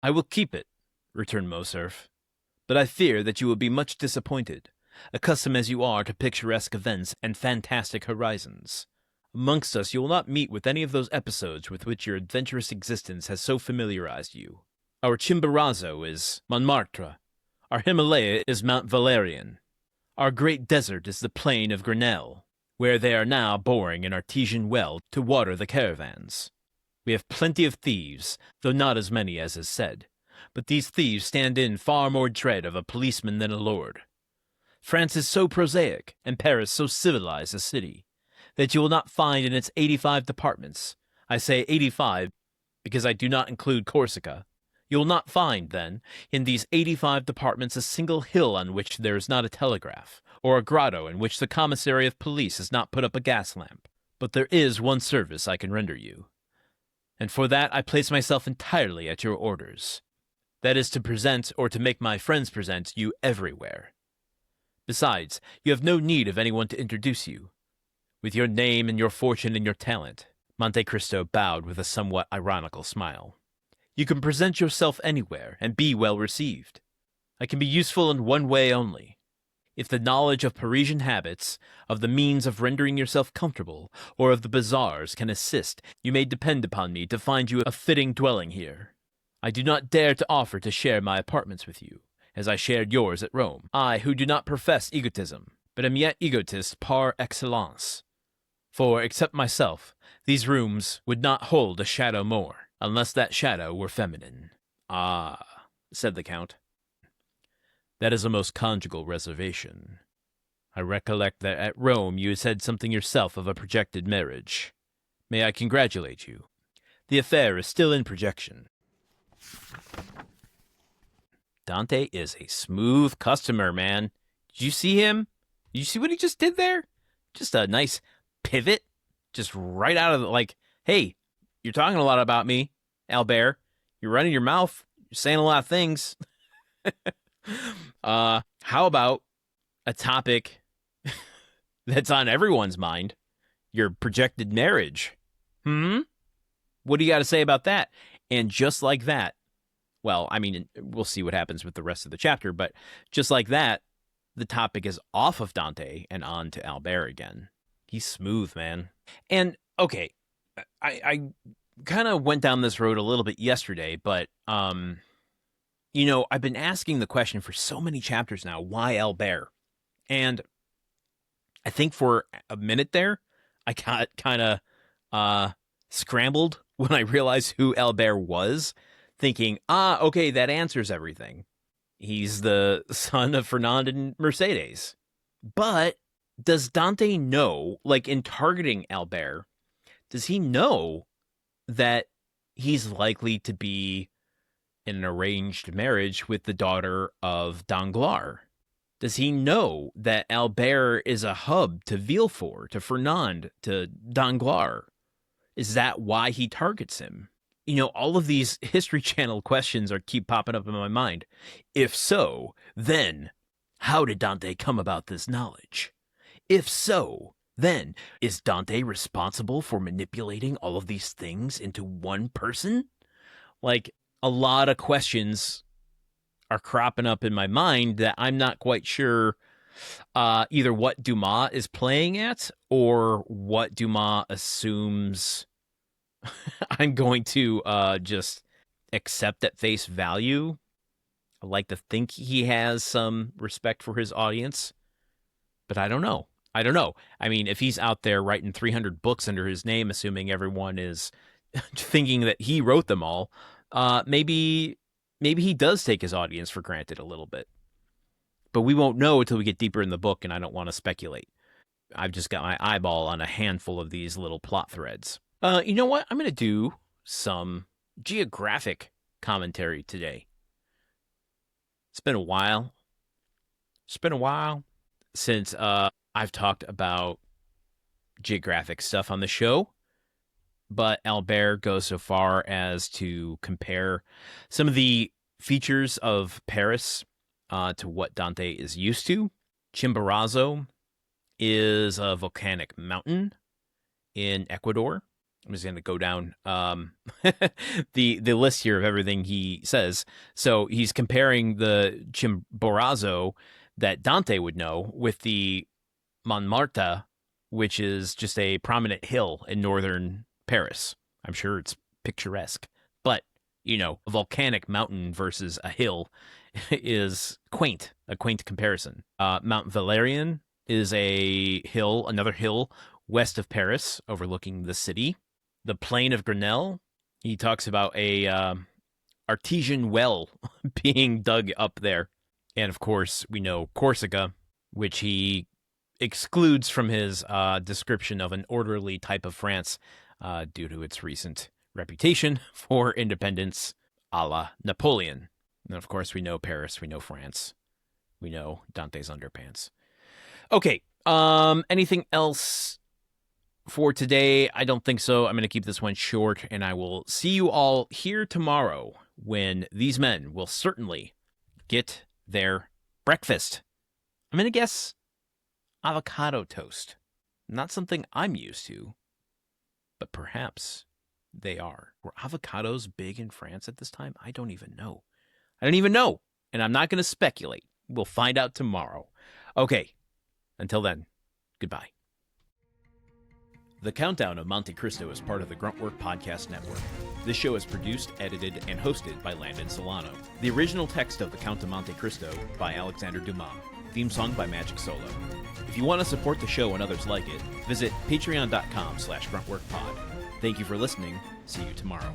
"I will keep it," returned Morcerf, "but I fear that you will be much disappointed, accustomed as you are to picturesque events and fantastic horizons. Amongst us you will not meet with any of those episodes with which your adventurous existence has so familiarized you. Our Chimborazo is Montmartre. Our Himalaya is Mount Valerian. Our great desert is the plain of Grenelle, where they are now boring an artesian well to water the caravans. We have plenty of thieves, though not as many as is said, but these thieves stand in far more dread of a policeman than a lord. France is so prosaic, and Paris so civilized a city, that you will not find in its 85 departments, I say 85 because I do not include Corsica, you will not find, then, in these 85 departments a single hill on which there is not a telegraph, or a grotto in which the commissary of police has not put up a gas lamp. But there is one service I can render you, and for that I place myself entirely at your orders. That is to present, or to make my friends present, you everywhere. Besides, you have no need of anyone to introduce you. With your name and your fortune and your talent, Monte Cristo bowed with a somewhat ironical smile, you can present yourself anywhere and be well received. I can be useful in one way only. If the knowledge of Parisian habits, of the means of rendering yourself comfortable, or of the bazaars can assist, you may depend upon me to find you a fitting dwelling here. I do not dare to offer to share my apartments with you, as I shared yours at Rome. I, who do not profess egotism, but am yet egotist par excellence. For, except myself, these rooms would not hold a shadow more, unless that shadow were feminine. Ah, said the Count. That is a most conjugal reservation. I recollect that at Rome you said something yourself of a projected marriage. May I congratulate you? The affair is still in projection. Dante is a smooth customer, man. Did you see him? Did you see what he just did there? Just a nice pivot, just right out of the, like, hey, you're talking a lot about me, Albert. You're running your mouth. You're saying a lot of things. How about a topic that's on everyone's mind? Your projected marriage. What do you got to say about that? And just like that, well, I mean, we'll see what happens with the rest of the chapter, but just like that, the topic is off of Dante and on to Albert again. He's smooth, man. And, okay, I kind of went down this road a little bit yesterday, but, you know, I've been asking the question for so many chapters now, why Albert? And I think for a minute there, I got kind of scrambled when I realized who Albert was, thinking, okay, that answers everything. He's the son of Fernand and Mercedes. But does Dante know, like in targeting Albert, does he know that he's likely to be in an arranged marriage with the daughter of Danglars? Does he know that Albert is a hub to Villefort, to Fernand, to Danglars? Is that why he targets him? You know, all of these History Channel questions keep popping up in my mind. If so, then how did Dante come about this knowledge? If so, then is Dante responsible for manipulating all of these things into one person? Like, a lot of questions are cropping up in my mind that I'm not quite sure either what Dumas is playing at or what Dumas assumes I'm going to just accept at face value. I like to think he has some respect for his audience, but I don't know. I mean, if he's out there writing 300 books under his name, assuming everyone is thinking that he wrote them all, maybe he does take his audience for granted a little bit. But we won't know until we get deeper in the book, and I don't want to speculate. I've just got my eyeball on a handful of these little plot threads. You know what? I'm going to do some geographic commentary today. It's been a while since I've talked about geographic stuff on the show, but Albert goes so far as to compare some of the features of Paris to what Dante is used to. Chimborazo is a volcanic mountain in Ecuador. I'm just going to go down the list here of everything he says. So he's comparing the Chimborazo that Dante would know with the Montmartre, which is just a prominent hill in northern Paris. I'm sure it's picturesque, but a volcanic mountain versus a hill is a quaint comparison. Mount Valérien is another hill west of Paris, overlooking the city. The Plain of Grenelle, he talks about a artesian well being dug up there. And of course, we know Corsica, which he excludes from his description of an orderly type of France due to its recent reputation for independence a la Napoleon. And of course, we know Paris, we know France, we know Dante's underpants. Okay, anything else for today? I don't think so. I'm going to keep this one short, and I will see you all here tomorrow when these men will certainly get their breakfast. I'm going to guess avocado toast. Not something I'm used to, but perhaps they are. Were avocados big in France at this time? I don't even know. And I'm not going to speculate. We'll find out tomorrow. Okay, until then, goodbye. The Countdown of Monte Cristo is part of the Gruntwork Podcast Network. This show is produced, edited, and hosted by Landon Solano. The original text of The Count of Monte Cristo by Alexandre Dumas. Theme song by Magic Solo. If you want to support the show and others like it, visit patreon.com/gruntworkpod. Thank you for listening. See you tomorrow.